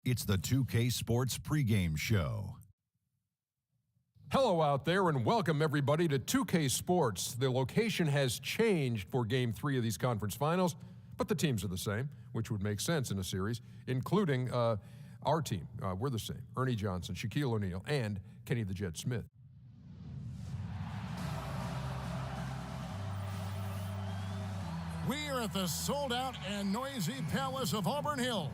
It's the 2K Sports pregame show. Hello out there and welcome everybody to 2K Sports. The location has changed for Game 3 of these conference finals, but the teams are the same, which would make sense in a series, including our team. We're the same. Ernie Johnson, Shaquille O'Neal, and Kenny the Jet Smith. We're at the sold-out and noisy Palace of Auburn Hills.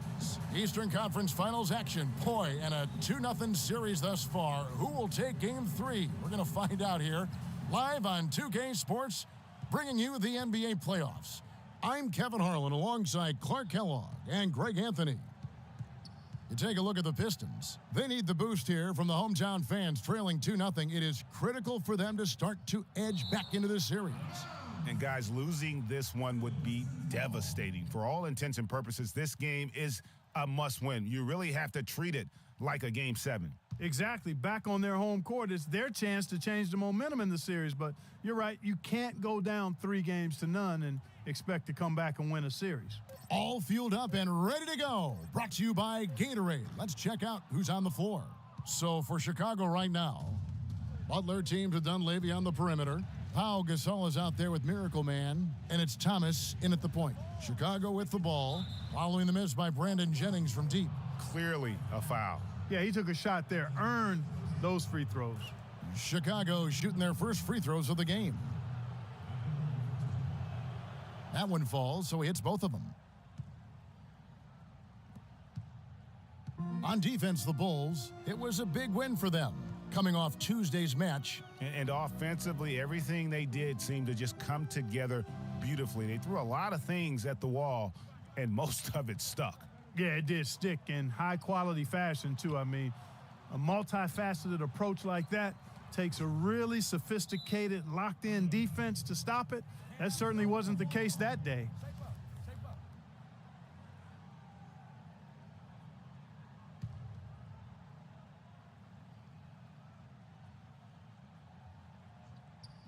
Eastern Conference Finals action. Boy, and a 2-0 series thus far. Who will take Game 3? We're going to find out here. Live on 2K Sports, bringing you the NBA playoffs. I'm Kevin Harlan alongside Clark Kellogg and Greg Anthony. You take a look at the Pistons. They need the boost here from the hometown fans. Trailing 2-0, it is critical for them to start to edge back into the series. And guys, losing this one would be devastating. For all intents and purposes, this game is a must-win. You really have to treat it like a Game 7. Exactly. Back on their home court, it's their chance to change the momentum in the series. But you're right, you can't go down 3-0 and expect to come back and win a series. All fueled up and ready to go. Brought to you by Gatorade. Let's check out who's on the floor. So for Chicago right now, Butler team to Dunleavy on the perimeter. Pau Gasol is out there with Miracle Man, and it's Thomas in at the point. Chicago with the ball, following the miss by Brandon Jennings from deep. Clearly a foul. Yeah, he took a shot there, earned those free throws. Chicago shooting their first free throws of the game. That one falls, so he hits both of them. On defense, the Bulls, it was a big win for them, coming off Tuesday's match. And offensively, everything they did seemed to just come together beautifully. They threw a lot of things at the wall, and most of it stuck. Yeah, it did stick in high-quality fashion, too. I mean, a multifaceted approach like that takes a really sophisticated, locked-in defense to stop it. That certainly wasn't the case that day.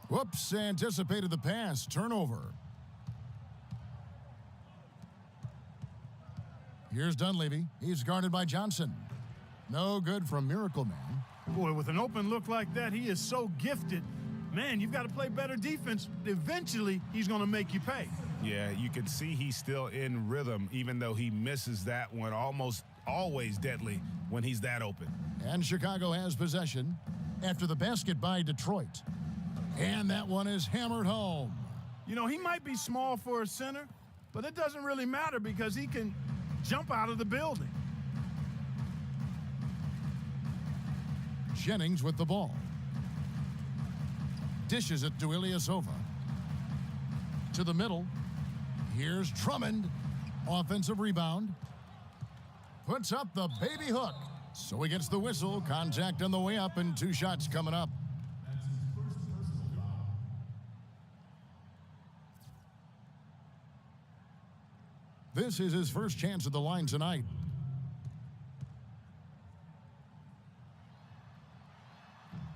Whoops, anticipated the pass. Turnover. Here's Dunleavy. He's guarded by Johnson. No good from Miracle Man. Boy, with an open look like that, he is so gifted. Man, you've got to play better defense. Eventually, he's going to make you pay. Yeah, you can see he's still in rhythm, even though he misses that one almost always deadly when he's that open. And Chicago has possession after the basket by Detroit. And that one is hammered home. You know, he might be small for a center, but it doesn't really matter because he can jump out of the building. Jennings with the ball. Dishes it to Ilyasova. To the middle. Here's Drummond. Offensive rebound. Puts up the baby hook. So he gets the whistle. Contact on the way up and 2 shots coming up. This is his first chance at the line tonight.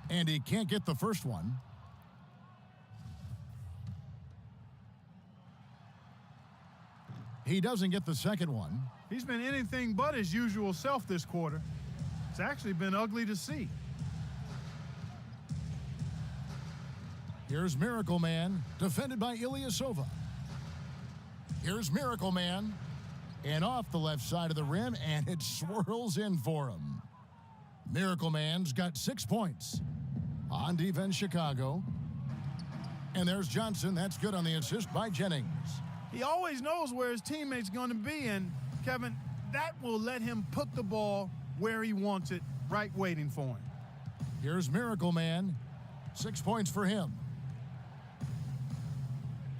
And he can't get the first one. He doesn't get the second one. He's been anything but his usual self this quarter. It's actually been ugly to see. Here's Miracle Man, defended by Ilyasova. Here's Miracle Man, and off the left side of the rim, and it swirls in for him. Miracle Man's got 6 points. On defense, Chicago. And there's Johnson. That's good on the assist by Jennings. He always knows where his teammate's going to be, and, Kevin, that will let him put the ball where he wants it, right waiting for him. Here's Miracle Man. 6 points for him.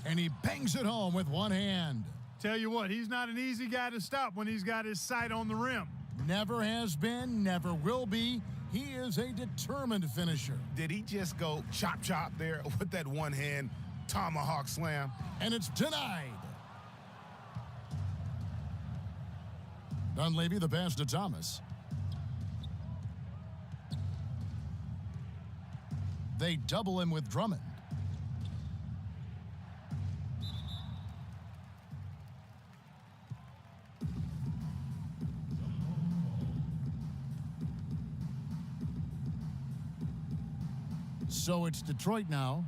And he bangs it home with one hand. Tell you what, he's not an easy guy to stop when he's got his sight on the rim. Never has been, never will be. He is a determined finisher. Did he just go chop there with that one hand tomahawk slam? And it's denied. Dunleavy, the pass to Thomas. They double him with Drummond. So it's Detroit now.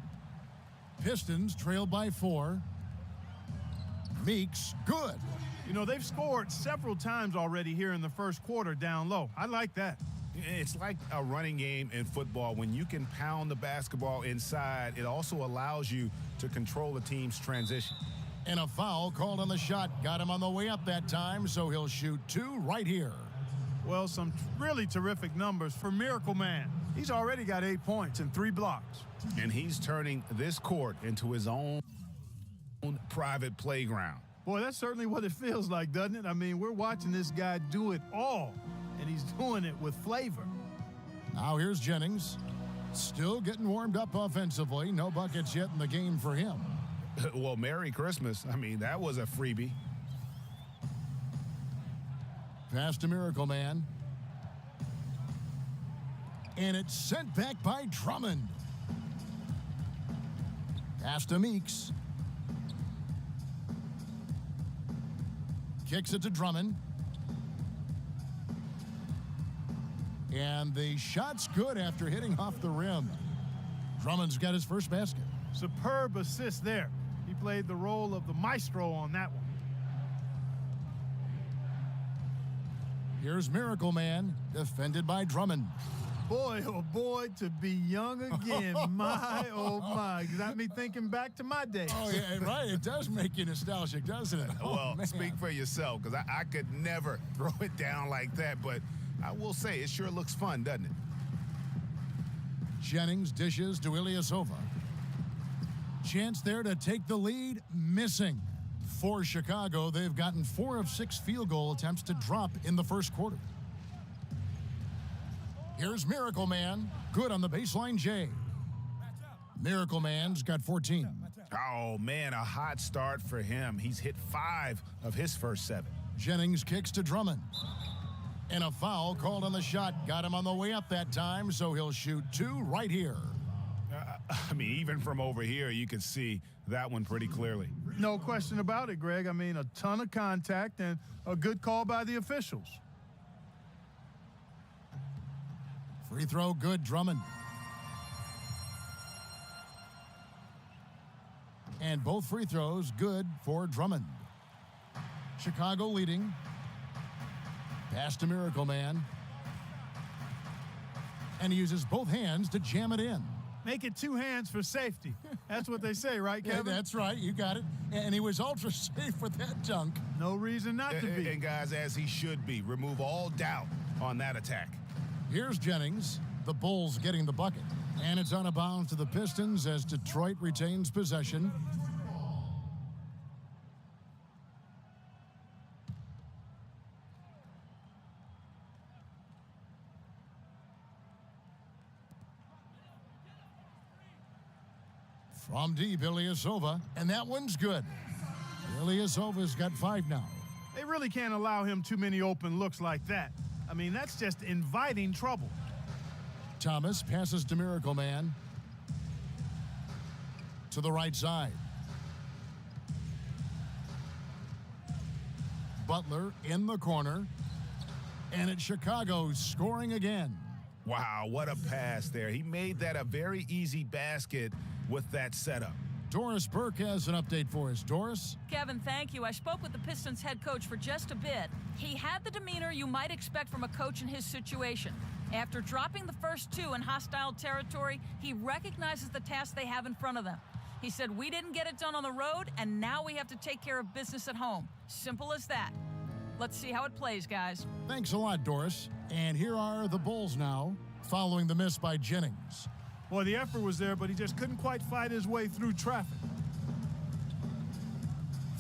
Pistons trail by 4. Meeks, good. You know, they've scored several times already here in the first quarter down low. I like that. It's like a running game in football. When you can pound the basketball inside, it also allows you to control the team's transition. And a foul called on the shot. Got him on the way up that time, so he'll shoot 2 right here. Well, some really terrific numbers for Miracle Man. He's already got 8 points and 3 blocks. And he's turning this court into his own private playground. Boy, that's certainly what it feels like, doesn't it? I mean, we're watching this guy do it all, and he's doing it with flavor. Now here's Jennings. Still getting warmed up offensively. No buckets yet in the game for him. Well, Merry Christmas. I mean, that was a freebie. Pass to Miracle Man. And it's sent back by Drummond. Pass to Meeks. Kicks it to Drummond. And the shot's good after hitting off the rim. Drummond's got his first basket. Superb assist there. He played the role of the maestro on that one. Here's Miracle Man, defended by Drummond. Boy, oh boy, to be young again. My, oh my. Got me thinking back to my days. Oh, yeah, right. It does make you nostalgic, doesn't it? Well, man. speak for yourself, because I could never throw it down like that, but I will say it sure looks fun, doesn't it? Jennings dishes to Ilyasova. Chance there to take the lead, missing. For Chicago, they've gotten 4 of 6 field goal attempts to drop in the first quarter. Here's Miracle Man, good on the baseline J. Miracle Man's got 14. Oh, man, a hot start for him. He's hit 5 of his first 7. Jennings kicks to Drummond. And a foul called on the shot. Got him on the way up that time, so he'll shoot 2 right here. I mean, even from over here, you can see that one pretty clearly. No question about it, Greg. I mean, a ton of contact and a good call by the officials. Free throw good, Drummond. And both free throws good for Drummond. Chicago leading. Pass to Miracle Man. And he uses both hands to jam it in. Make it 2 hands for safety. That's what they say, right, Yeah, Kevin? that's right. You got it. And he was ultra safe with that dunk. No reason not to be. And guys, as he should be, remove all doubt on that attack. Here's Jennings. The Bulls getting the bucket. And it's out of bounds to the Pistons as Detroit retains possession. From deep, Ilyasova, and that one's good. Ilyasova's got 5 now. They really can't allow him too many open looks like that. I mean, that's just inviting trouble. Thomas passes to Miracle Man. To the right side. Butler in the corner. And it's Chicago scoring again. Wow, what a pass there. He made that a very easy basket with that setup. Doris Burke has an update for us. Doris? Kevin, thank you. I spoke with the Pistons head coach for just a bit. He had the demeanor you might expect from a coach in his situation. After dropping the first 2 in hostile territory, he recognizes the task they have in front of them. He said, "We didn't get it done on the road, and now we have to take care of business at home." Simple as that. Let's see how it plays, guys. Thanks a lot, Doris. And here are the Bulls now, following the miss by Jennings. Boy, the effort was there, but he just couldn't quite fight his way through traffic.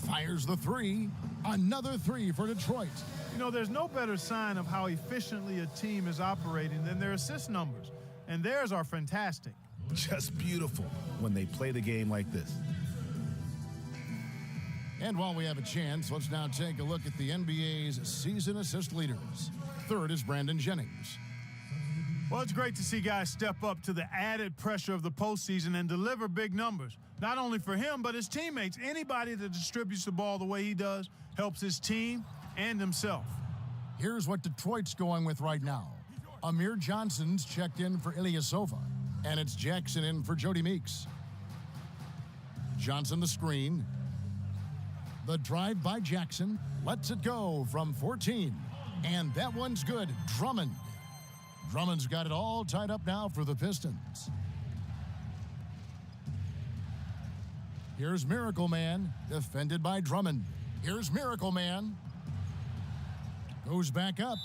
Fires the 3. Another 3 for Detroit. You know, there's no better sign of how efficiently a team is operating than their assist numbers. And theirs are fantastic. Just beautiful when they play the game like this. And while we have a chance, let's now take a look at the NBA's season assist leaders. 3rd is Brandon Jennings. Well, it's great to see guys step up to the added pressure of the postseason and deliver big numbers. Not only for him, but his teammates. Anybody that distributes the ball the way he does helps his team and himself. Here's what Detroit's going with right now. Amir Johnson's checked in for Ilyasova. And it's Jackson in for Jody Meeks. Johnson the screen. The drive by Jackson. Lets it go from 14. And that one's good. Drummond. Drummond's got it all tied up now for the Pistons. Here's Miracle Man, defended by Drummond. Here's Miracle Man. Goes back up.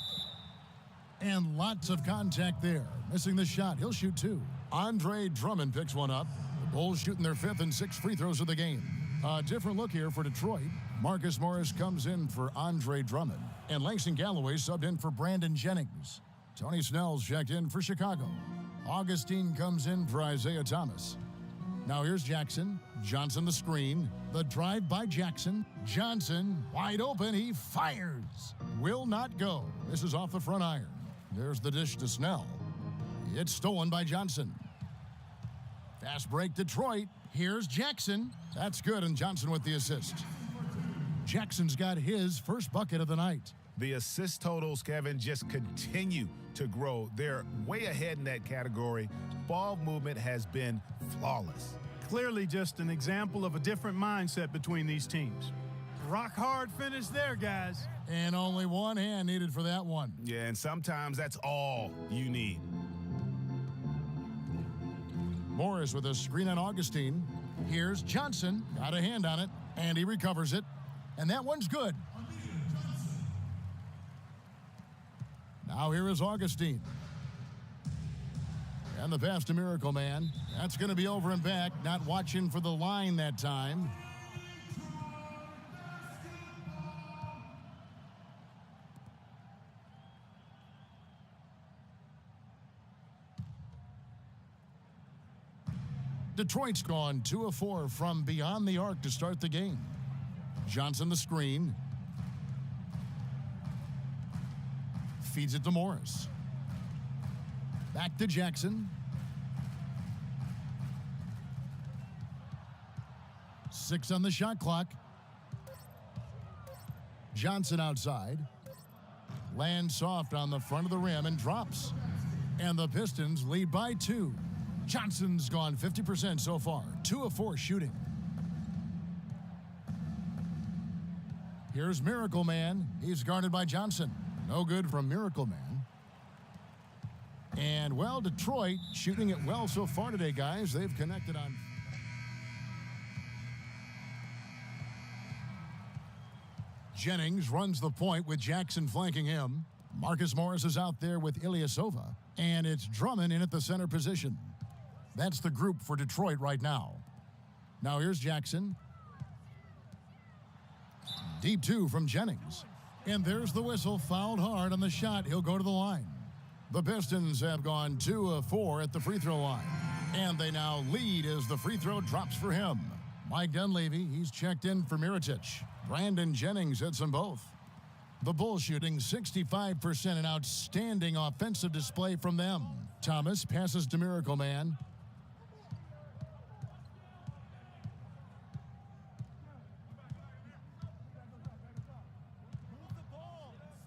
And lots of contact there. Missing the shot. He'll shoot two. Andre Drummond picks one up. The Bulls shooting their 5th and 6th free throws of the game. A different look here for Detroit. Marcus Morris comes in for Andre Drummond. And Langston Galloway subbed in for Brandon Jennings. Tony Snell's checked in for Chicago. Augustine comes in for Isaiah Thomas. Now here's Jackson. Johnson the screen. The drive by Jackson. Johnson wide open. He fires. Will not go. This is off the front iron. There's the dish to Snell. It's stolen by Johnson. Fast break Detroit. Here's Jackson. That's good, and Johnson with the assist. Jackson's got his first bucket of the night. The assist totals, Kevin, just continue to grow. They're way ahead in that category. Ball movement has been flawless. Clearly just an example of a different mindset between these teams. Rock hard finish there, guys. And only one hand needed for that one. Yeah, and sometimes that's all you need. Morris with a screen on Augustine. Here's Johnson. Got a hand on it, and he recovers it. And that one's good. Now here is Augustine. And the pass to Miracle Man. That's going to be over and back. Not watching for the line that time. Detroit's gone 2 of 4 from beyond the arc to start the game. Johnson the screen. Feeds it to Morris. Back to Jackson. 6 on the shot clock. Johnson outside. Lands soft on the front of the rim and drops. And the Pistons lead by 2. Johnson's gone 50% so far. 2 of 4 shooting. Here's Miracle Man. He's guarded by Johnson. No good from Miracle Man. And, well, Detroit shooting it well so far today, guys. They've connected on. Jennings runs the point with Jackson flanking him. Marcus Morris is out there with Ilyasova. And it's Drummond in at the center position. That's the group for Detroit right now. Now here's Jackson. Deep 2 from Jennings. And there's the whistle. Fouled hard on the shot. He'll go to the line. The Pistons have gone 2 of 4 at the free throw line. And they now lead as the free throw drops for him. Mike Dunleavy, he's checked in for Mirotic. Brandon Jennings hits them both. The Bulls shooting 65%, an outstanding offensive display from them. Thomas passes to Miracle Man.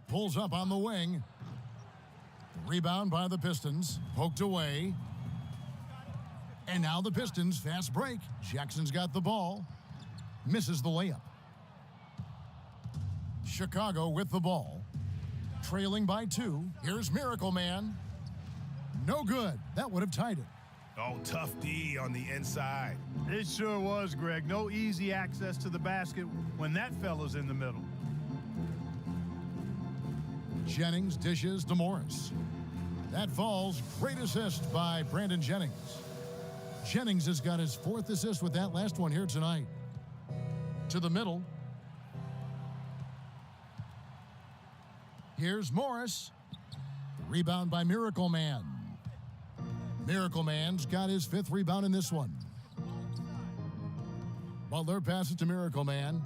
Pulls up on the wing. Rebound by the Pistons. Poked away. And now the Pistons fast break. Jackson's got the ball. Misses the layup. Chicago with the ball. Trailing by 2. Here's Miracle Man. No good. That would have tied it. Oh, tough D on the inside. It sure was, Greg. No easy access to the basket when that fella's in the middle. Jennings dishes to Morris. That falls. Great assist by Brandon Jennings. Jennings has got his 4th assist with that last one here tonight. To the middle. Here's Morris. Rebound by Miracle Man. Miracle Man's got his 5th rebound in this one. Butler passes to Miracle Man.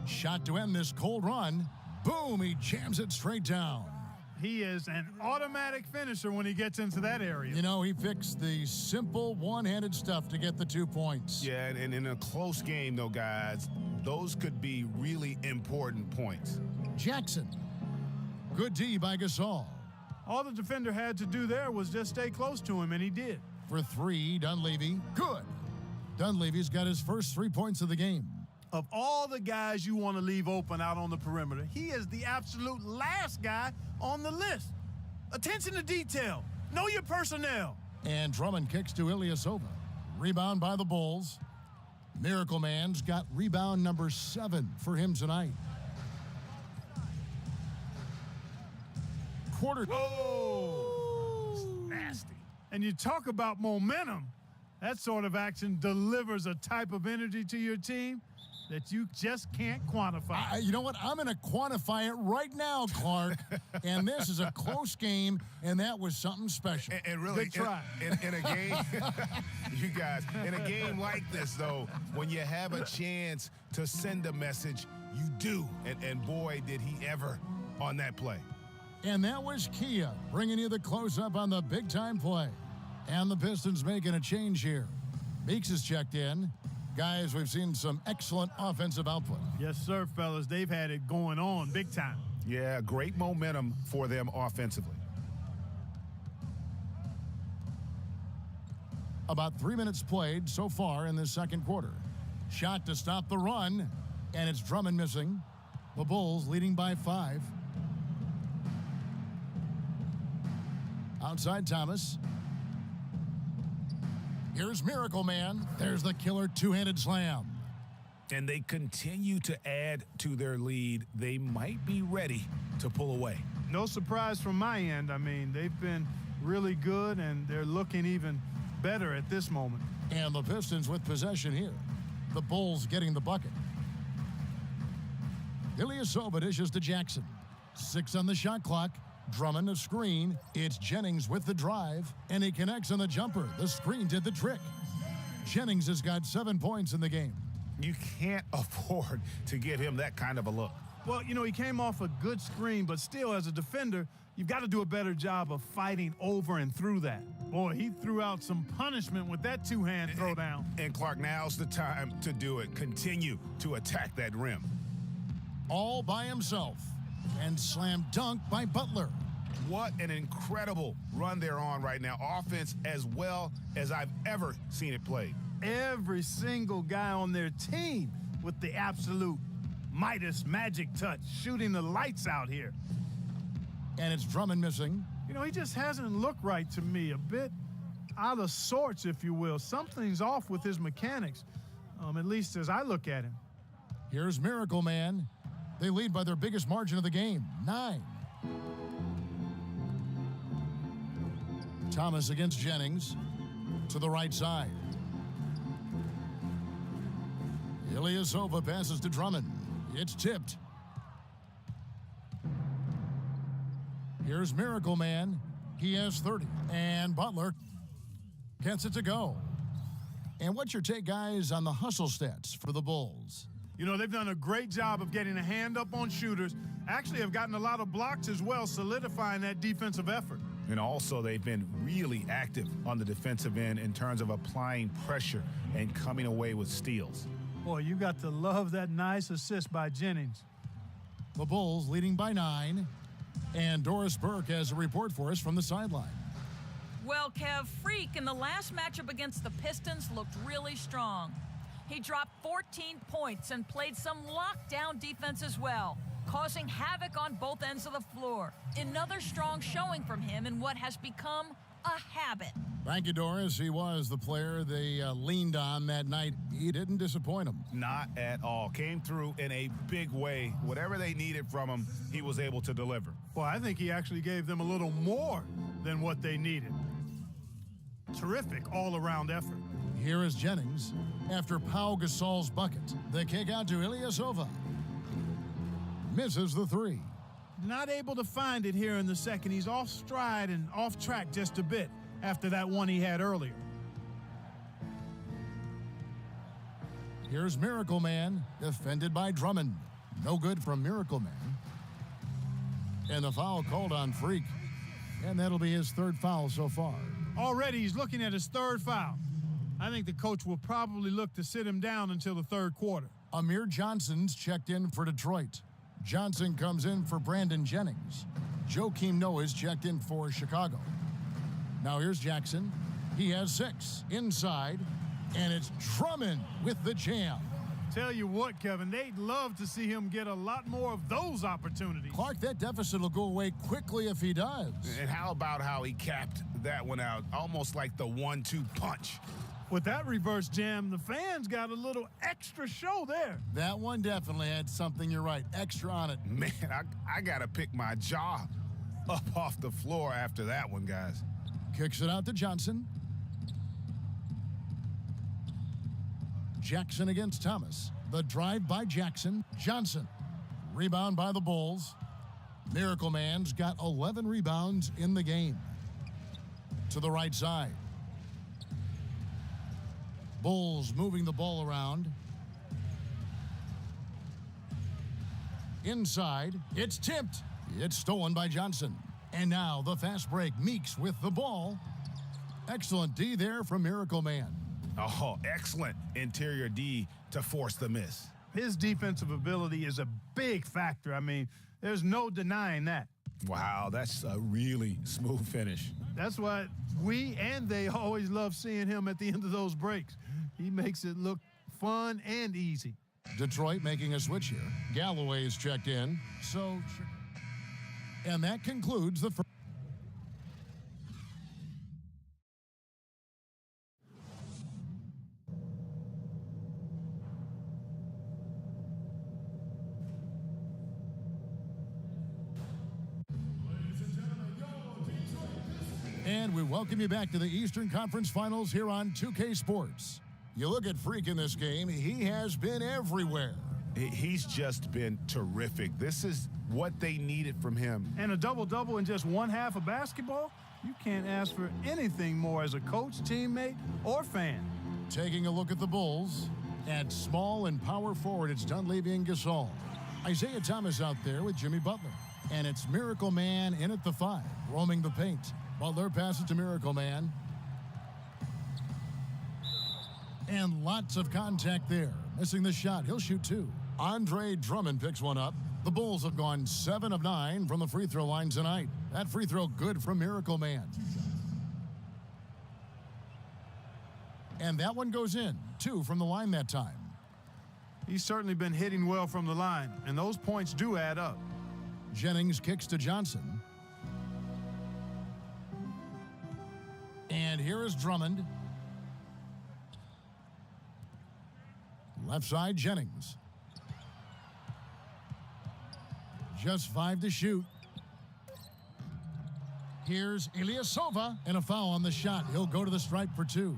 Shot to end this cold run. Boom, he jams it straight down. He is an automatic finisher when he gets into that area. You know, he fixed the simple one-handed stuff to get the 2 points. Yeah, and in a close game, though, guys, those could be really important points. Jackson. Good D by Gasol. All the defender had to do there was just stay close to him, and he did. For 3, Dunleavy. Good. Dunleavy's got his first 3 points of the game. Of all the guys you want to leave open out on the perimeter, he is the absolute last guy on the list. Attention to detail. Know your personnel. And Drummond kicks to Ilyasova. Rebound by the Bulls. Miracle Man's got rebound number 7 for him tonight. Quarter. Whoa! Nasty. And you talk about momentum. That sort of action delivers a type of energy to your team that you just can't quantify. You know what? I'm going to quantify it right now, Clark. And this is a close game, and that was something special. And really, Good try. In a game, you guys, in a game like this, though, when you have a chance to send a message, you do. And boy, did he ever on that play. And that was Kia bringing you the close-up on the big-time play. And the Pistons making a change here. Meeks is checked in. Guys, we've seen some excellent offensive output. Yes, sir, fellas. They've had it going on big time. Yeah, great momentum for them offensively. About 3 minutes played so far in this second quarter. Shot to stop the run, and it's Drummond missing. The Bulls leading by 5. Outside Thomas. Here's Miracle Man. There's the killer two-handed slam. And they continue to add to their lead. They might be ready to pull away. No surprise from my end. I mean, they've been really good, and they're looking even better at this moment. And the Pistons with possession here. The Bulls getting the bucket. Ilyasova dishes to Jackson. 6 on the shot clock. Drummond a screen. It's Jennings with the drive, and he connects on the jumper. The screen did the trick. Jennings has got 7 points in the game. You can't afford to give him that kind of a look. Well, you know, he came off a good screen, but still, as a defender, you've got to do a better job of fighting over and through that. Boy, he threw out some punishment with that two-hand throwdown. And Clark, now's the time to do it. Continue to attack that rim. All by himself. And slam dunk by Butler. What an incredible run they're on right now. Offense as well as I've ever seen it played. Every single guy on their team with the absolute Midas magic touch, shooting the lights out here. And it's Drummond missing. You know, he just hasn't looked right to me. A bit out of sorts, if you will. Something's off with his mechanics, at least as I look at him. Here's Miracle Man. They lead by their biggest margin of the game, 9. Thomas against Jennings to the right side. Ilyasova passes to Drummond. It's tipped. Here's Miracle Man. He has 30. And Butler gets it to go. And what's your take, guys, on the hustle stats for the Bulls? You know, they've done a great job of getting a hand up on shooters. Actually have gotten a lot of blocks as well, solidifying that defensive effort. And also, they've been really active on the defensive end in terms of applying pressure and coming away with steals. Boy, you got to love that nice assist by Jennings. The Bulls leading by 9. And Doris Burke has a report for us from the sideline. Well, Kev, Freak in the last matchup against the Pistons looked really strong. He dropped 14 points and played some lockdown defense as well, causing havoc on both ends of the floor. Another strong showing from him in what has become a habit. Thank you, Doris. He was the player they leaned on that night. He didn't disappoint them. Not at all. Came through in a big way. Whatever they needed from him, he was able to deliver. Well, I think he actually gave them a little more than what they needed. Terrific all-around effort. Here is Jennings after Pau Gasol's bucket. The kick out to Ilyasova. Misses the 3. Not able to find it here in the second. He's off stride and off track just a bit after that one he had earlier. Here's Miracle Man, defended by Drummond. No good from Miracle Man. And the foul called on Freak. And that'll be his third foul so far. Already he's looking at his third foul. I think the coach will probably look to sit him down until the third quarter. Amir Johnson's checked in for Detroit. Johnson comes in for Brandon Jennings. Joakim Noah's checked in for Chicago. Now here's Jackson. He has 6 inside, and it's Drummond with the jam. Tell you what, Kevin, they'd love to see him get a lot more of those opportunities. Clark, that deficit will go away quickly if he does. And how about how he capped that one out, almost like the 1-2 punch. With that reverse jam, the fans got a little extra show there. That one definitely had something, you're right, extra on it. Man, I got to pick my jaw up off the floor after that one, guys. Kicks it out to Johnson. Jackson against Thomas. The drive by Jackson. Johnson. Rebound by the Bulls. Miracle Man's got 11 rebounds in the game. To the right side. Bulls moving the ball around. Inside, it's tipped. It's stolen by Johnson. And now the fast break. Meeks with the ball. Excellent D there from Miracle Man. Oh, excellent interior D to force the miss. His defensive ability is a big factor. I mean, there's no denying that. Wow, that's a really smooth finish. That's why we and they always love seeing him at the end of those breaks. He makes it look fun and easy. Detroit making a switch here. Galloway's checked in. And that concludes the first. And we welcome you back to the Eastern Conference Finals here on 2K Sports. You look at Freak in this game, he has been everywhere. He's just been terrific. This is what they needed from him. And a double-double in just one half of basketball? You can't ask for anything more as a coach, teammate, or fan. Taking a look at the Bulls. At small and power forward, it's Dunleavy and Gasol. Isaiah Thomas out there with Jimmy Butler. And it's Miracle Man in at the 5, roaming the paint. Butler passes to Miracle Man. And lots of contact there. Missing the shot. He'll shoot 2. Andre Drummond picks one up. The Bulls have gone 7 of 9 from the free throw line tonight. That free throw good from Miracle Man. And that one goes in. 2 from the line that time. He's certainly been hitting well from the line, and those points do add up. Jennings kicks to Johnson. And here is Drummond. Left side, Jennings. Just 5 to shoot. Here's Ilyasova, and a foul on the shot. He'll go to the stripe for 2.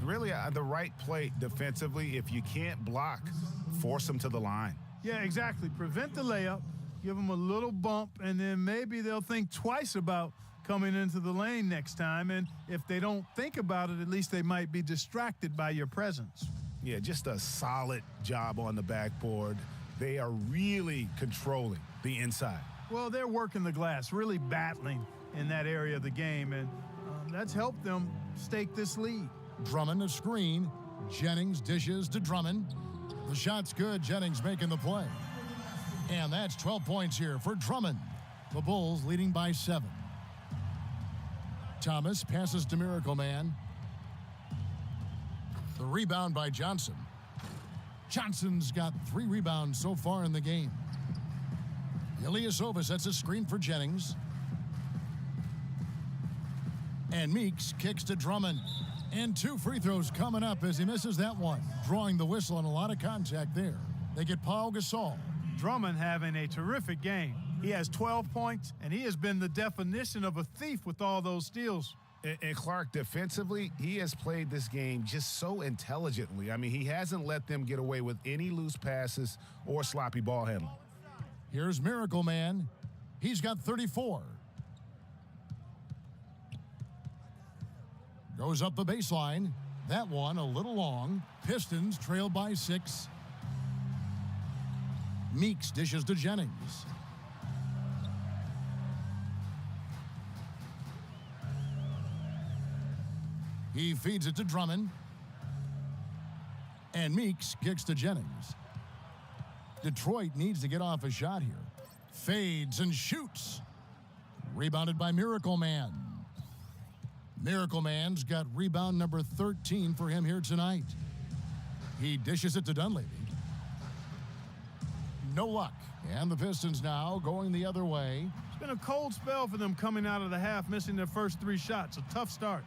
Really the right play defensively. If you can't block, force them to the line. Yeah, exactly. Prevent the layup, give them a little bump, and then maybe they'll think twice about coming into the lane next time. And if they don't think about it, at least they might be distracted by your presence. Yeah, just a solid job on the backboard. They are really controlling the inside. Well, they're working the glass, really battling in that area of the game, and that's helped them stake this lead. Drummond a screen. Jennings dishes to Drummond. The shot's good. Jennings making the play. And that's 12 points here for Drummond. The Bulls leading by 7. Thomas passes to Miracle Man. The rebound by Johnson. Johnson's got 3 rebounds so far in the game. Ilyasova sets a screen for Jennings. And Meeks kicks to Drummond. And 2 free throws coming up as he misses that one. Drawing the whistle and a lot of contact there. They get Pau Gasol. Drummond having a terrific game. He has 12 points, and he has been the definition of a thief with all those steals. And Clark, defensively, he has played this game just so intelligently. I mean, he hasn't let them get away with any loose passes or sloppy ball handling. Here's Miracle Man. He's got 34. Goes up the baseline. That one a little long. Pistons trail by 6. Meeks dishes to Jennings. He feeds it to Drummond. And Meeks kicks to Jennings. Detroit needs to get off a shot here. Fades and shoots. Rebounded by Miracle Man. Miracle Man's got rebound number 13 for him here tonight. He dishes it to Dunleavy. No luck. And the Pistons now going the other way. It's been a cold spell for them coming out of the half, missing their first 3 shots. A tough start.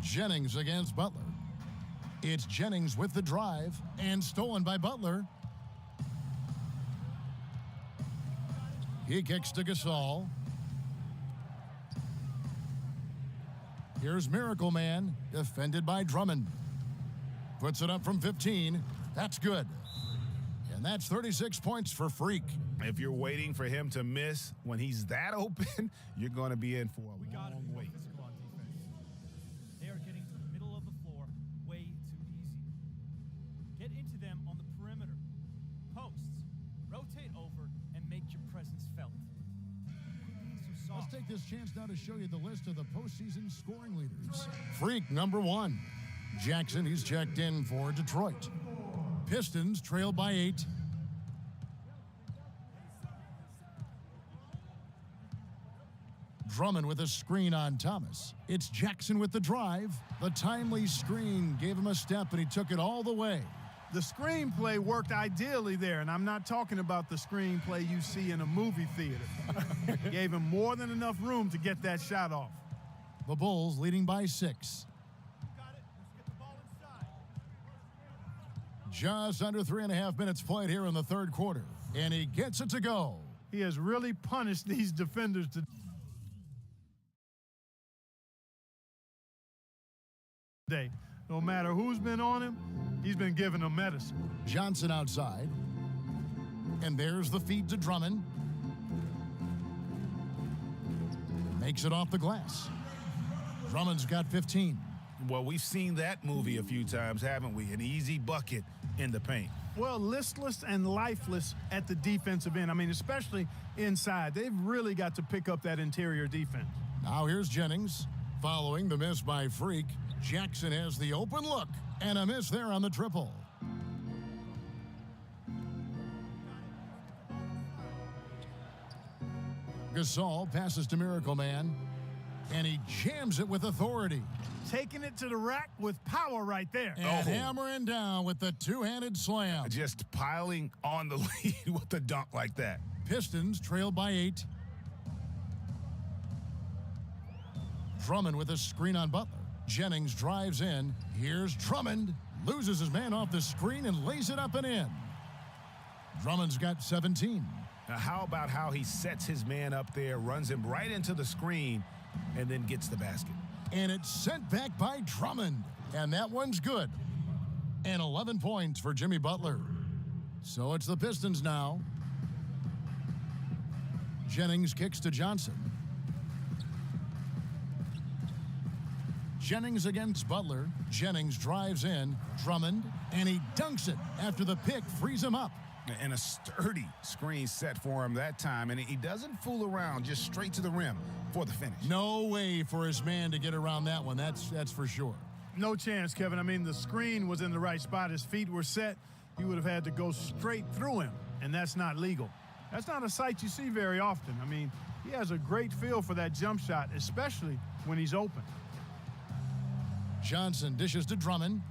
Jennings against Butler. It's Jennings with the drive and stolen by Butler. He kicks to Gasol. Here's Miracle Man, defended by Drummond. Puts it up from 15. That's good. And that's 36 points for Freak. If you're waiting for him to miss when he's that open, you're going to be in for a long wait. They are getting to the middle of the floor way too easy. Get into them on the perimeter. Posts. Rotate over and make your presence felt. Let's take this chance now to show you the list of the postseason scoring leaders. Freak number 1. Jackson, he's checked in for Detroit. Pistons trail by 8. Drummond with a screen on Thomas. It's Jackson with the drive. The timely screen gave him a step, and he took it all the way. The screenplay worked ideally there, and I'm not talking about the screenplay you see in a movie theater. Gave him more than enough room to get that shot off. The Bulls leading by 6. Just under 3.5 minutes played here in the third quarter, and he gets it to go. He has really punished these defenders today. No matter who's been on him, he's been giving them medicine. Johnson outside. And there's the feed to Drummond. Makes it off the glass. Drummond's got 15. Well, we've seen that movie a few times, haven't we? An easy bucket in the paint. Well, listless and lifeless at the defensive end. I mean, especially inside. They've really got to pick up that interior defense. Now here's Jennings. Following the miss by Freak, Jackson has the open look. And a miss there on the triple. Gasol passes to Miracle Man. And he jams it with authority. Taking it to the rack with power right there. And hammering down with the two-handed slam. Just piling on the lead with a dunk like that. Pistons trail by 8. Drummond with a screen on Butler. Jennings drives in. Here's Drummond. Loses his man off the screen and lays it up and in. Drummond's got 17. Now, how about how he sets his man up there, runs him right into the screen, and then gets the basket? And it's sent back by Drummond. And that one's good. And 11 points for Jimmy Butler. So it's the Pistons now. Jennings kicks to Johnson. Jennings against Butler. Jennings drives in. Drummond. And he dunks it after the pick frees him up. And a sturdy screen set for him that time. And he doesn't fool around, just straight to the rim for the finish. No way for his man to get around that one. That's for sure. No chance, Kevin. I mean, the screen was in the right spot. His feet were set. He would have had to go straight through him, and that's not legal. That's not a sight you see very often. I mean, he has a great feel for that jump shot, especially when he's open. Johnson dishes to Drummond.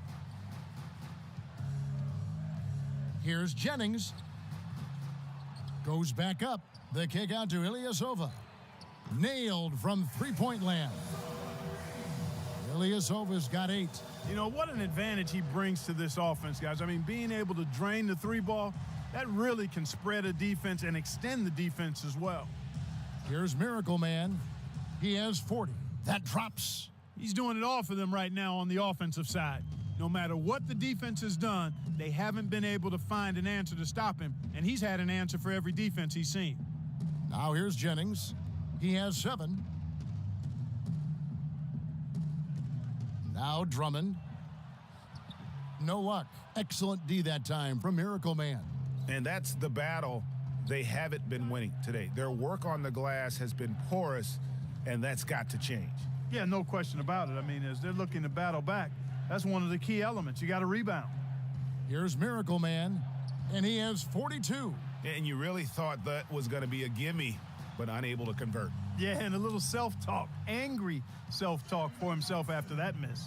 Here's Jennings. Goes back up. The kick out to Ilyasova. Nailed from three-point land. Ilyasova's got 8. You know, what an advantage he brings to this offense, guys. I mean, being able to drain the 3-ball, that really can spread a defense and extend the defense as well. Here's Miracle Man. He has 40. That drops. He's doing it all for them right now on the offensive side. No matter what the defense has done, they haven't been able to find an answer to stop him, and he's had an answer for every defense he's seen. Now here's Jennings. He has 7. Now Drummond. No luck. Excellent D that time from Miracle Man. And that's the battle they haven't been winning today. Their work on the glass has been porous, and that's got to change. Yeah, no question about it. I mean, as they're looking to battle back, that's one of the key elements. You got to rebound. Here's Miracle Man, and he has 42. And you really thought that was going to be a gimme, but unable to convert. Yeah, and a little self-talk, angry self-talk for himself after that miss.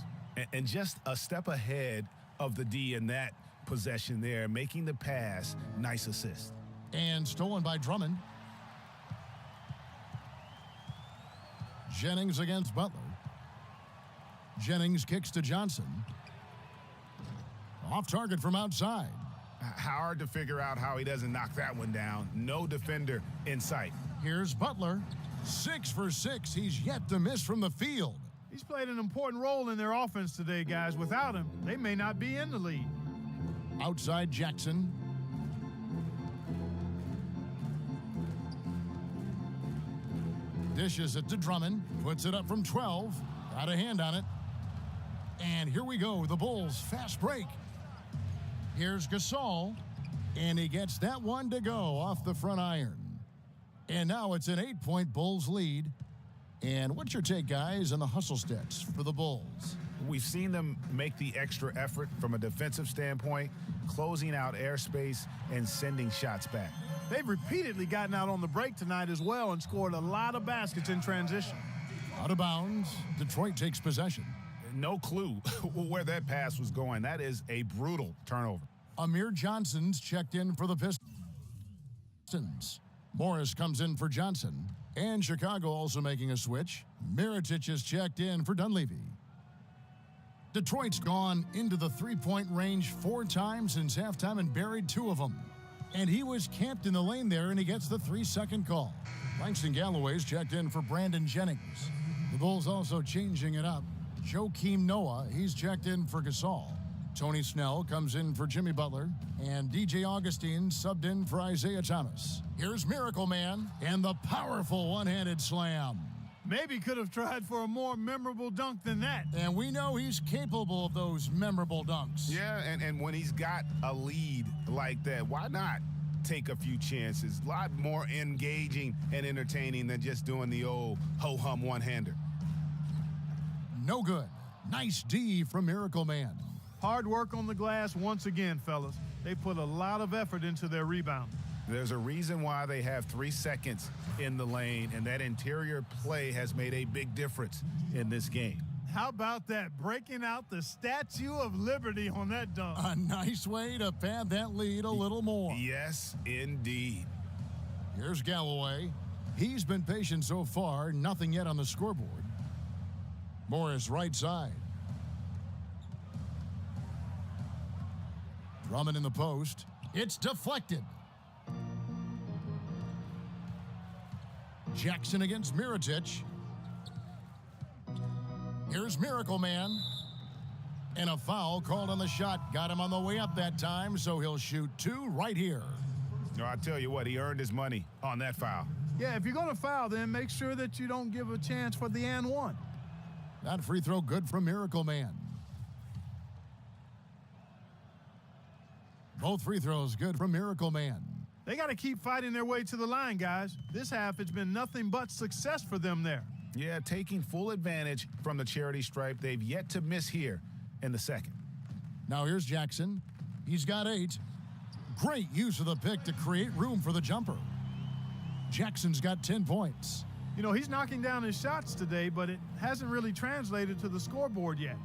And just a step ahead of the D in that possession there, making the pass. Nice assist. And stolen by Drummond. Jennings against Butler. Jennings kicks to Johnson. Off target from outside. Hard to figure out how he doesn't knock that one down. No defender in sight. Here's Butler. 6 for 6. He's yet to miss from the field. He's played an important role in their offense today, guys. Without him, they may not be in the lead. Outside Jackson. Dishes it to Drummond. Puts it up from 12. Got a hand on it. And here we go. The Bulls fast break. Here's Gasol. And he gets that one to go off the front iron. And now it's an 8-point Bulls lead. And what's your take, guys, on the hustle stats for the Bulls? We've seen them make the extra effort from a defensive standpoint, closing out airspace and sending shots back. They've repeatedly gotten out on the break tonight as well and scored a lot of baskets in transition. Out of bounds. Detroit takes possession. No clue where that pass was going. That is a brutal turnover. Amir Johnson's checked in for the Pistons. Morris comes in for Johnson. And Chicago also making a switch. Mirotic is checked in for Dunleavy. Detroit's gone into the three-point range 4 times since halftime and buried 2 of them. And he was camped in the lane there, and he gets the 3-second call. Langston Galloway's checked in for Brandon Jennings. The Bulls also changing it up. Joakim Noah, he's checked in for Gasol. Tony Snell comes in for Jimmy Butler. And DJ Augustine subbed in for Isaiah Thomas. Here's Miracle Man and the powerful one-handed slam. Maybe could have tried for a more memorable dunk than that. And we know he's capable of those memorable dunks. Yeah, and when he's got a lead like that, why not take a few chances? A lot more engaging and entertaining than just doing the old ho-hum one-hander. No good. Nice D from Miracle Man. Hard work on the glass once again, fellas. They put a lot of effort into their rebound. There's a reason why they have 3 seconds in the lane, and that interior play has made a big difference in this game. How about that? Breaking out the Statue of Liberty on that dunk. A nice way to pad that lead a little more. Yes, indeed. Here's Galloway. He's been patient so far. Nothing yet on the scoreboard. Morris right side. Drummond in the post. It's deflected. Jackson against Mirotic. Here's Miracle Man. And a foul called on the shot. Got him on the way up that time, so he'll shoot 2 right here. No, I tell you what, he earned his money on that foul. Yeah, if you're going to foul, then make sure that you don't give a chance for the and one. That free throw good from Miracle Man. Both free throws good from Miracle Man. They got to keep fighting their way to the line, guys. This half, it's been nothing but success for them there. Yeah, taking full advantage from the charity stripe. They've yet to miss here in the second. Now here's Jackson. He's got 8. Great use of the pick to create room for the jumper. Jackson's got 10 points. You know, he's knocking down his shots today, but it hasn't really translated to the scoreboard yet.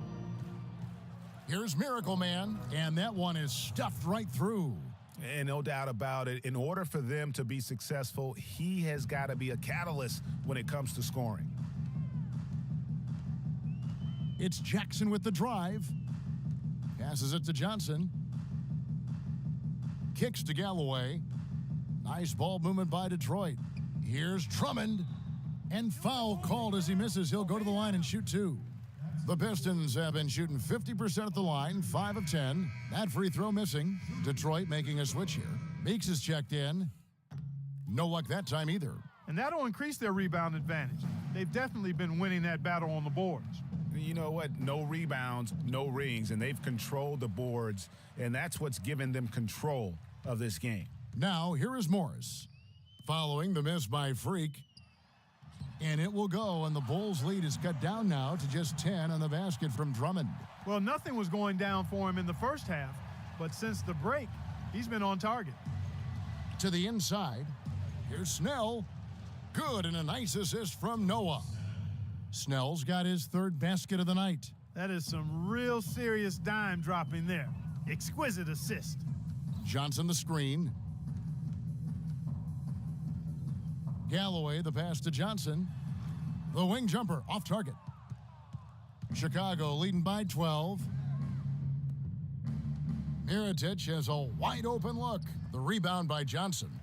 Here's Miracle Man, and that one is stuffed right through. And no doubt about it, in order for them to be successful, he has got to be a catalyst when it comes to scoring. It's Jackson with the drive. Passes it to Johnson. Kicks to Galloway. Nice ball movement by Detroit. Here's Drummond. And foul called as he misses. He'll go to the line and shoot 2. The Pistons have been shooting 50% at the line, 5 of 10. That free throw missing. Detroit making a switch here. Meeks is checked in. No luck that time either. And that'll increase their rebound advantage. They've definitely been winning that battle on the boards. You know what? No rebounds, no rings, and they've controlled the boards, and that's what's given them control of this game. Now, here is Morris. Following the miss by Freak. And it will go, and the Bulls' lead is cut down now to just 10 on the basket from Drummond. Well, nothing was going down for him in the first half, but since the break, he's been on target. To the inside, here's Snell. Good, and a nice assist from Noah. Snell's got his third basket of the night. That is some real serious dime dropping there. Exquisite assist. Johnson the screen. Galloway the pass to Johnson. The wing jumper off target. Chicago leading by 12. Mirotic has a wide open look. The rebound by Johnson.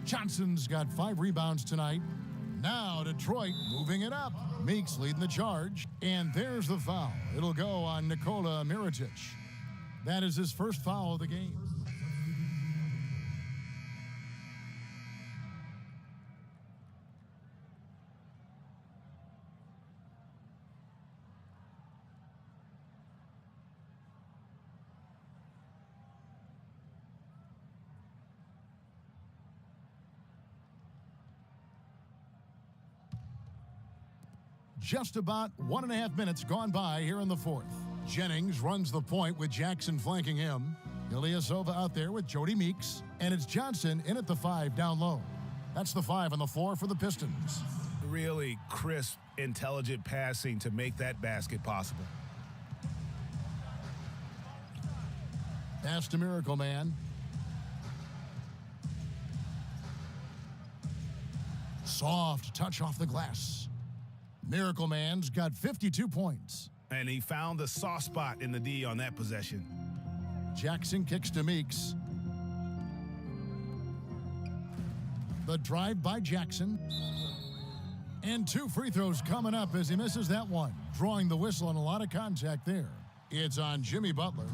Johnson's got 5 rebounds tonight. Now Detroit moving it up. Meeks leading the charge. And there's the foul. It'll go on Nikola Mirotic. That is his first foul of the game. Just about 1.5 minutes gone by here in the fourth. Jennings runs the point with Jackson flanking him. Ilyasova out there with Jody Meeks. And it's Johnson in at the 5 down low. That's the 5 on the floor for the Pistons. Really crisp, intelligent passing to make that basket possible. Pass to Miracle Man. Soft touch off the glass. Miracle Man's got 52 points. And he found the soft spot in the D on that possession. Jackson kicks to Meeks. The drive by Jackson. And 2 free throws coming up as he misses that one. Drawing the whistle and a lot of contact there. It's on Jimmy Butler.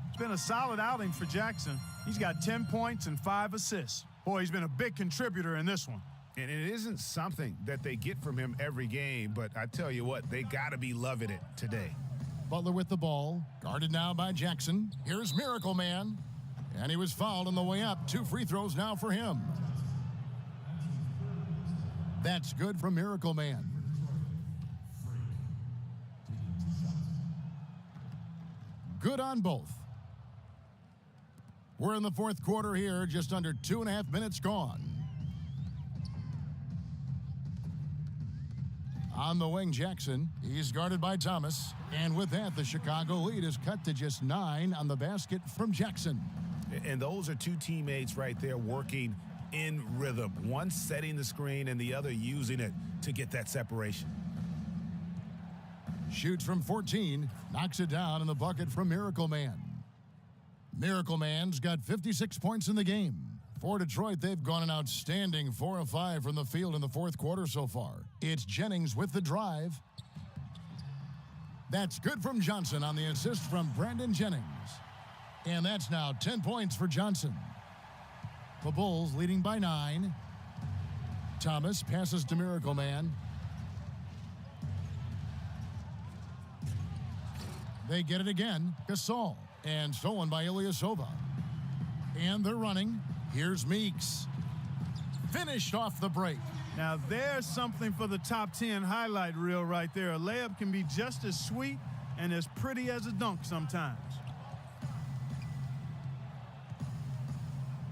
It's been a solid outing for Jackson. He's got 10 points and 5 assists. Boy, he's been a big contributor in this one. And it isn't something that they get from him every game, but I tell you what, they got to be loving it today. Butler with the ball, guarded now by Jackson. Here's Miracle Man. And he was fouled on the way up. 2 free throws now for him. That's good from Miracle Man. Good on both. We're in the fourth quarter here, just under 2.5 minutes gone. On the wing, Jackson. He's guarded by Thomas. And with that, the Chicago lead is cut to just 9 on the basket from Jackson. And those are 2 teammates right there working in rhythm. One setting the screen and the other using it to get that separation. Shoots from 14. Knocks it down in the bucket from Miracle Man. Miracle Man's got 56 points in the game. For Detroit, they've gone an outstanding 4 of 5 from the field in the fourth quarter so far. It's Jennings with the drive. That's good from Johnson on the assist from Brandon Jennings. And that's now 10 points for Johnson. The Bulls leading by 9. Thomas passes to Miracle Man. They get it again. Gasol. And stolen by Ilyasova. And they're running. Here's Meeks. Finished off the break. Now there's something for the top 10 highlight reel right there. A layup can be just as sweet and as pretty as a dunk sometimes.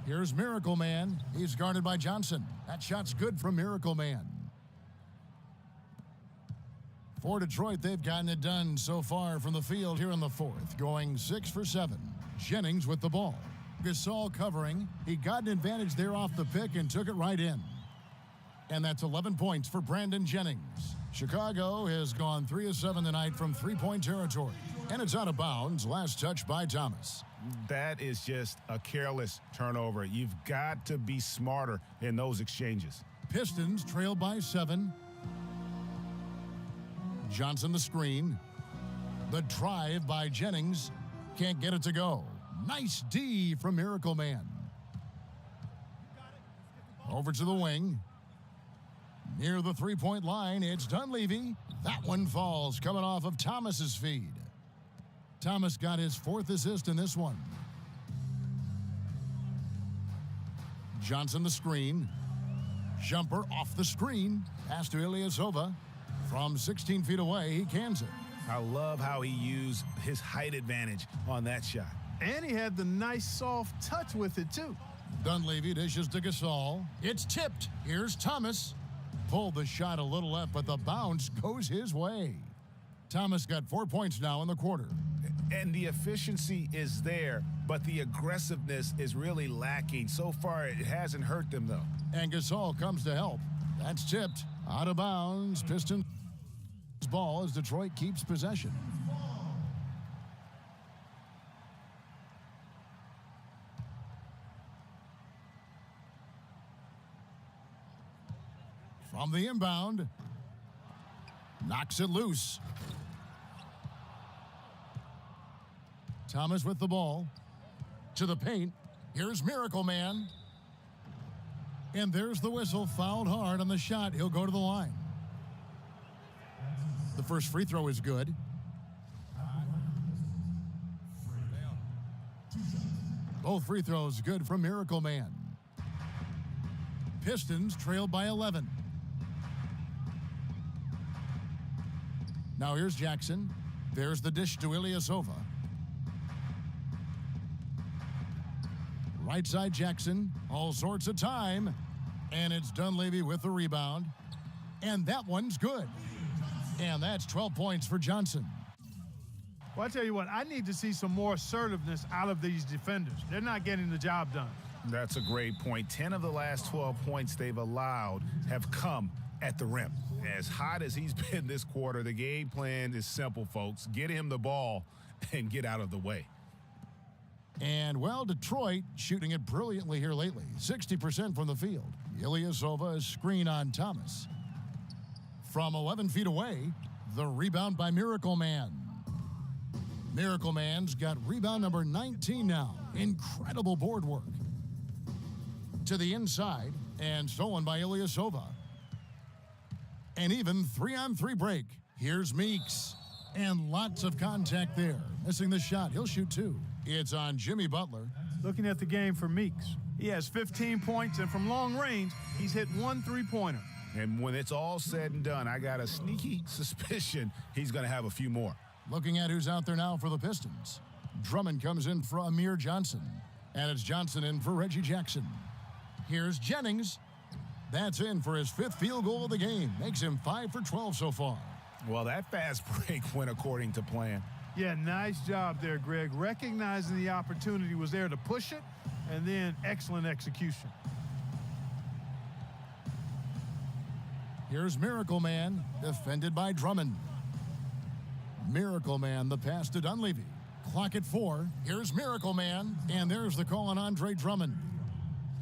Here's Miracle Man. He's guarded by Johnson. That shot's good from Miracle Man. For Detroit, they've gotten it done so far from the field here in the fourth, going 6 for 7. Jennings with the ball. Gasol covering. He got an advantage there off the pick and took it right in. And that's 11 points for Brandon Jennings. Chicago has gone 3 of 7 tonight from 3-point territory. And it's out of bounds. Last touch by Thomas. That is just a careless turnover. You've got to be smarter in those exchanges. Pistons trail by 7. Johnson the screen. The drive by Jennings. Can't get it to go. Nice D from Miracle Man. Over to the wing. Near the 3-point line, it's Dunleavy. That one falls coming off of Thomas's feed. Thomas got his 4th assist in this one. Johnson the screen. Jumper off the screen. Pass to Ilyasova. From 16 feet away, he cans it. I love how he used his height advantage on that shot. And he had the nice soft touch with it, too. Dunleavy dishes to Gasol. It's tipped. Here's Thomas. Pulled the shot a little left, but the bounce goes his way. Thomas got 4 points now in the quarter. And the efficiency is there, but the aggressiveness is really lacking. So far, it hasn't hurt them, though. And Gasol comes to help. That's tipped. Out of bounds. Pistons ball as Detroit keeps possession. From the inbound. Knocks it loose. Thomas with the ball. To the paint. Here's Miracle Man. And there's the whistle. Fouled hard on the shot. He'll go to the line. The first free throw is good. Both free throws good from Miracle Man. Pistons trailed by 11. Now here's Jackson. There's the dish to Ilyasova. Right side Jackson. All sorts of time. And it's Dunleavy with the rebound. And that one's good. And that's 12 points for Johnson. Well, I tell you what, I need to see some more assertiveness out of these defenders. They're not getting the job done. That's a great point. 10 of the last 12 points they've allowed have come at the rim. As hot as he's been this quarter, the game plan is simple, folks. Get him the ball and get out of the way. And, well, Detroit shooting it brilliantly here lately. 60% from the field. Ilyasova is screen on Thomas. From 11 feet away, the rebound by Miracle Man. Miracle Man's got rebound number 19 now. Incredible board work. To the inside, and stolen by Ilyasova. And even 3-on-3 break. Here's Meeks. And lots of contact there. Missing the shot. He'll shoot 2. It's on Jimmy Butler. Looking at the game for Meeks, he has 15 points, and from long range, he's hit 1 3-pointer. And when it's all said and done, I got a sneaky suspicion he's going to have a few more. Looking at who's out there now for the Pistons. Drummond comes in for Amir Johnson. And it's Johnson in for Reggie Jackson. Here's Jennings. That's in for his 5th field goal of the game. Makes him 5 for 12 so far. Well, that fast break went according to plan. Yeah, nice job there, Greg. Recognizing the opportunity was there to push it, and then excellent execution. Here's Miracle Man, defended by Drummond. Miracle Man, the pass to Dunleavy. Clock at 4. Here's Miracle Man, and there's the call on Andre Drummond.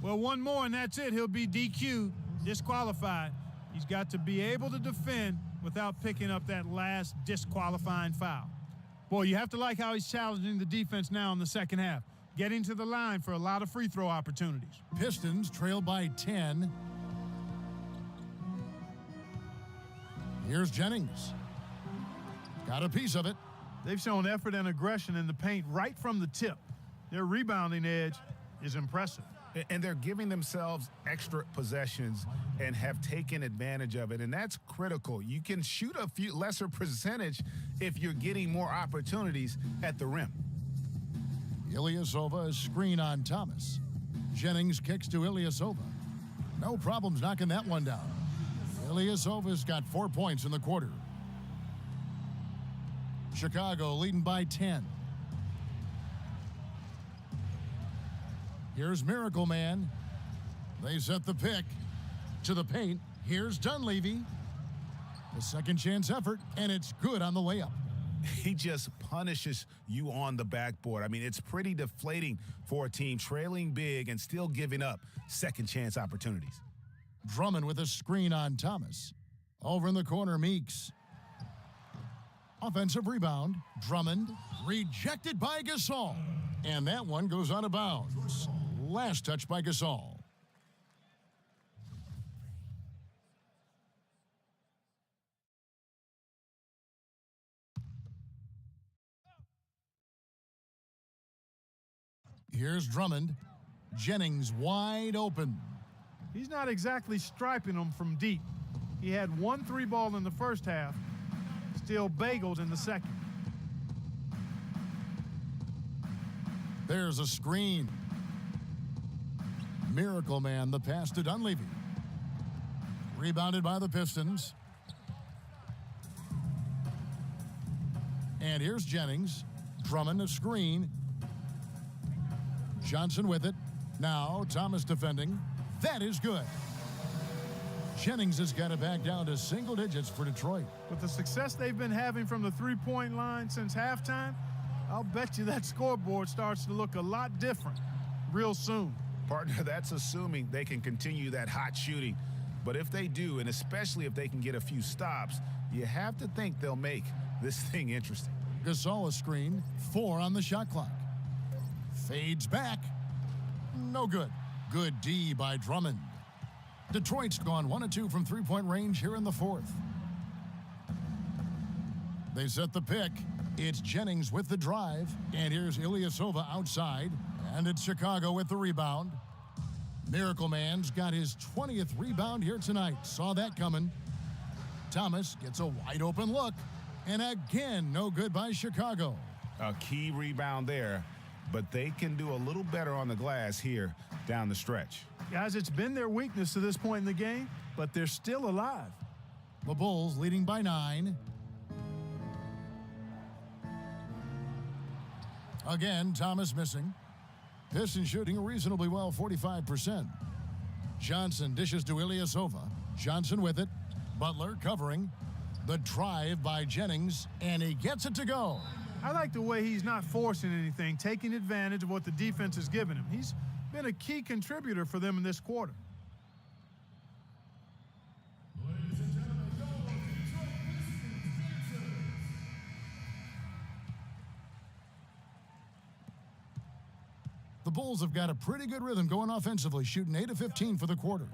Well, one more, and that's it. He'll be DQ'd, disqualified. He's got to be able to defend without picking up that last disqualifying foul. Boy, you have to like how he's challenging the defense now in the second half, getting to the line for a lot of free throw opportunities. Pistons trail by 10. Here's Jennings. Got a piece of it. They've shown effort and aggression in the paint right from the tip. Their rebounding edge is impressive. And they're giving themselves extra possessions and have taken advantage of it. And that's critical. You can shoot a few lesser percentage if you're getting more opportunities at the rim. Ilyasova is screen on Thomas. Jennings kicks to Ilyasova. No problems knocking that one down. Ilyasova's got 4 points in the quarter. Chicago leading by 10. Here's Miracle Man. They set the pick to the paint. Here's Dunleavy. The second chance effort, and it's good on the layup. He just punishes you on the backboard. I mean, it's pretty deflating for a team trailing big and still giving up second chance opportunities. Drummond with a screen on Thomas. Over in the corner, Meeks. Offensive rebound. Drummond rejected by Gasol. And that one goes out of bounds. Last touch by Gasol. Here's Drummond. Jennings wide open. He's not exactly striping them from deep. He had 1 3-ball in the first half, still bageled in the second. There's a screen. Miracle Man, the pass to Dunleavy. Rebounded by the Pistons. And here's Jennings. Drummond a screen. Johnson with it. Now Thomas defending. That is good. Jennings has got it back down to single digits for Detroit. With the success they've been having from the three-point line since halftime, I'll bet you that scoreboard starts to look a lot different real soon. Partner, that's assuming they can continue that hot shooting. But if they do, and especially if they can get a few stops, you have to think they'll make this thing interesting. Gasol a screen. 4 on the shot clock. Fades back. No good. Good D by Drummond. Detroit's gone 1 of 2 from three-point range here in the fourth. They set the pick. It's Jennings with the drive. And here's Ilyasova outside. And it's Chicago with the rebound. Miracle Man's got his 20th rebound here tonight. Saw that coming. Thomas gets a wide open look. And again, no good by Chicago. A key rebound there, but they can do a little better on the glass here down the stretch. Guys, it's been their weakness to this point in the game, but they're still alive. The Bulls leading by 9. Again, Thomas missing. Pistons shooting reasonably well, 45%. Johnson dishes to Ilyasova. Johnson with it. Butler covering. The drive by Jennings, and he gets it to go. I like the way he's not forcing anything, taking advantage of what the defense has given him. He's been a key contributor for them in this quarter. The Bulls have got a pretty good rhythm going offensively, shooting 8 of 15 for the quarter.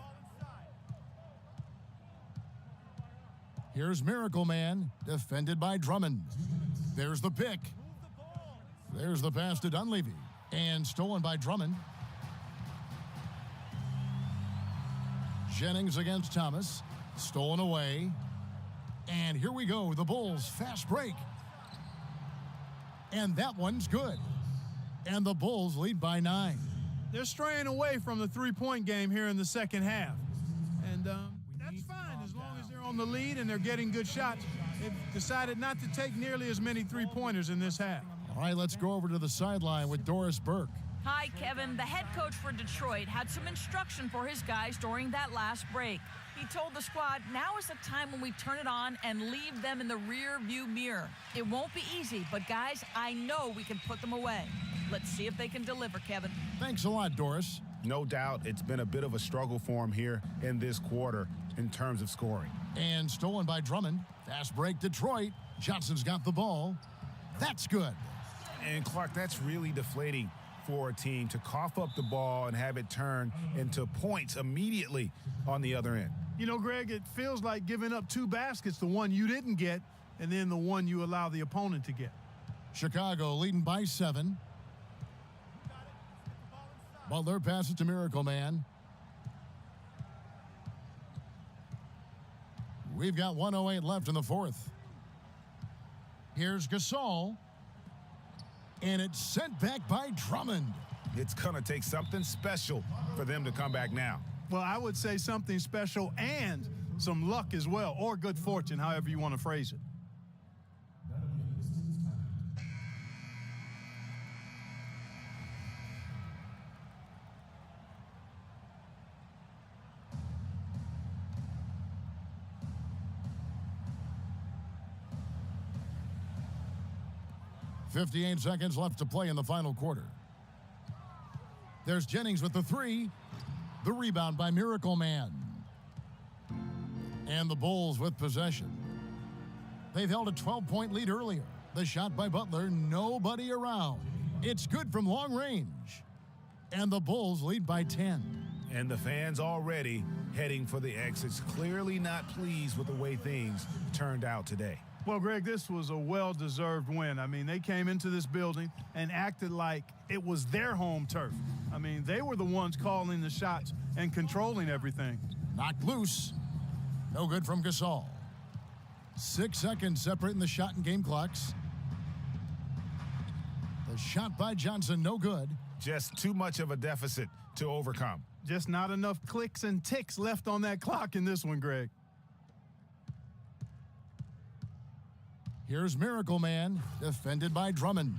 Here's Miracle Man, defended by Drummond. There's the pick. There's the pass to Dunleavy. And stolen by Drummond. Jennings against Thomas. Stolen away. And here we go, the Bulls fast break. And that one's good. And the Bulls lead by 9. They're straying away from the three-point game here in the second half. And that's fine as long as they're on the lead and they're getting good shots. They've decided not to take nearly as many three-pointers in this half. All right, let's go over to the sideline with Doris Burke. Hi, Kevin. The head coach for Detroit had some instruction for his guys during that last break. He told the squad, now is the time when we turn it on and leave them in the rear view mirror. It won't be easy, but guys, I know we can put them away. Let's see if they can deliver, Kevin. Thanks a lot, Doris. No doubt it's been a bit of a struggle for him here in this quarter in terms of scoring. And stolen by Drummond. Fast break, Detroit. Johnson's got the ball. That's good. And Clark, that's really deflating for a team to cough up the ball and have it turn into points immediately on the other end. You know, Greg, it feels like giving up 2 baskets, the one you didn't get, and then the one you allow the opponent to get. Chicago leading by 7. Butler passes to Miracle Man. We've got 1:08 left in the fourth. Here's Gasol. And it's sent back by Drummond. It's going to take something special for them to come back now. Well, I would say something special and some luck as well, or good fortune, however you want to phrase it. .58 seconds left to play in the final quarter. There's Jennings with the 3. The rebound by Miracle Man. And the Bulls with possession. They've held a 12-point lead earlier. The shot by Butler, nobody around. It's good from long range. And the Bulls lead by 10. And the fans already heading for the exits, clearly not pleased with the way things turned out today. Well, Greg, this was a well-deserved win. I mean, they came into this building and acted like it was their home turf. I mean, they were the ones calling the shots and controlling everything. Knocked loose. No good from Gasol. 6 seconds separating the shot and game clocks. The shot by Johnson, no good. Just too much of a deficit to overcome. Just not enough clicks and ticks left on that clock in this one, Greg. Here's Miracle Man, defended by Drummond.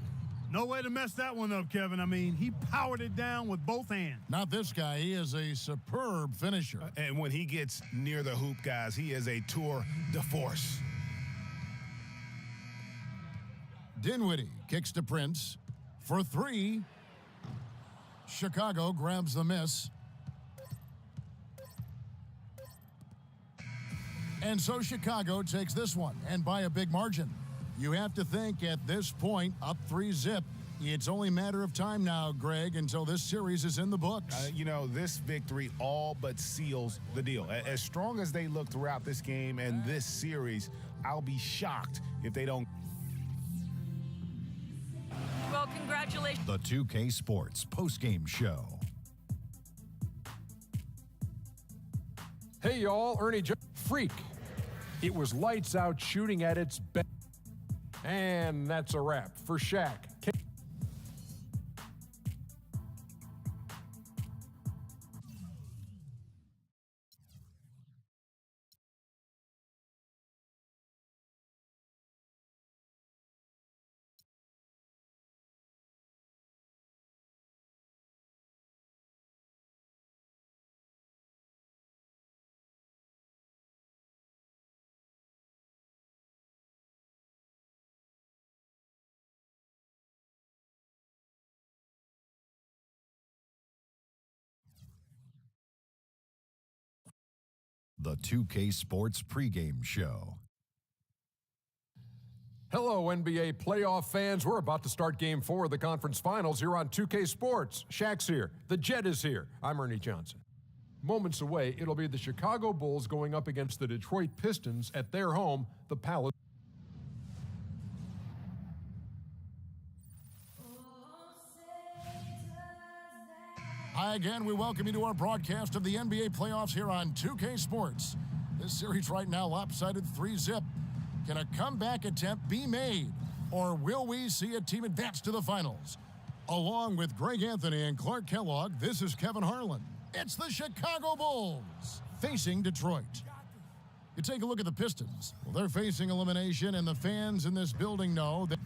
No way to mess that one up, Kevin. I mean, he powered it down with both hands. Not this guy. He is a superb finisher. And when he gets near the hoop, guys, he is a tour de force. Dinwiddie kicks to Prince for three. Chicago grabs the miss. And so Chicago takes this one, and by a big margin. You have to think at this point, up 3-0. It's only a matter of time now, Greg, until this series is in the books. You know, this victory all but seals the deal. As strong as they look throughout this game and this series, I'll be shocked if they don't. Well, congratulations. The 2K Sports postgame show. Hey, y'all, Ernie Freak. It was lights out shooting at its best. And that's a wrap for Shaq. The 2K Sports pregame show. Hello, NBA playoff fans. We're about to start Game 4 of the conference finals here on 2K Sports. Shaq's here. The Jet is here. I'm Ernie Johnson. Moments away, it'll be the Chicago Bulls going up against the Detroit Pistons at their home, the Palace. Hi again. We welcome you to our broadcast of the NBA playoffs here on 2K Sports. This series right now lopsided 3-0. Can a comeback attempt be made? Or will we see a team advance to the finals? Along with Greg Anthony and Clark Kellogg, this is Kevin Harlan. It's the Chicago Bulls facing Detroit. You take a look at the Pistons. Well, they're facing elimination, and the fans in this building know that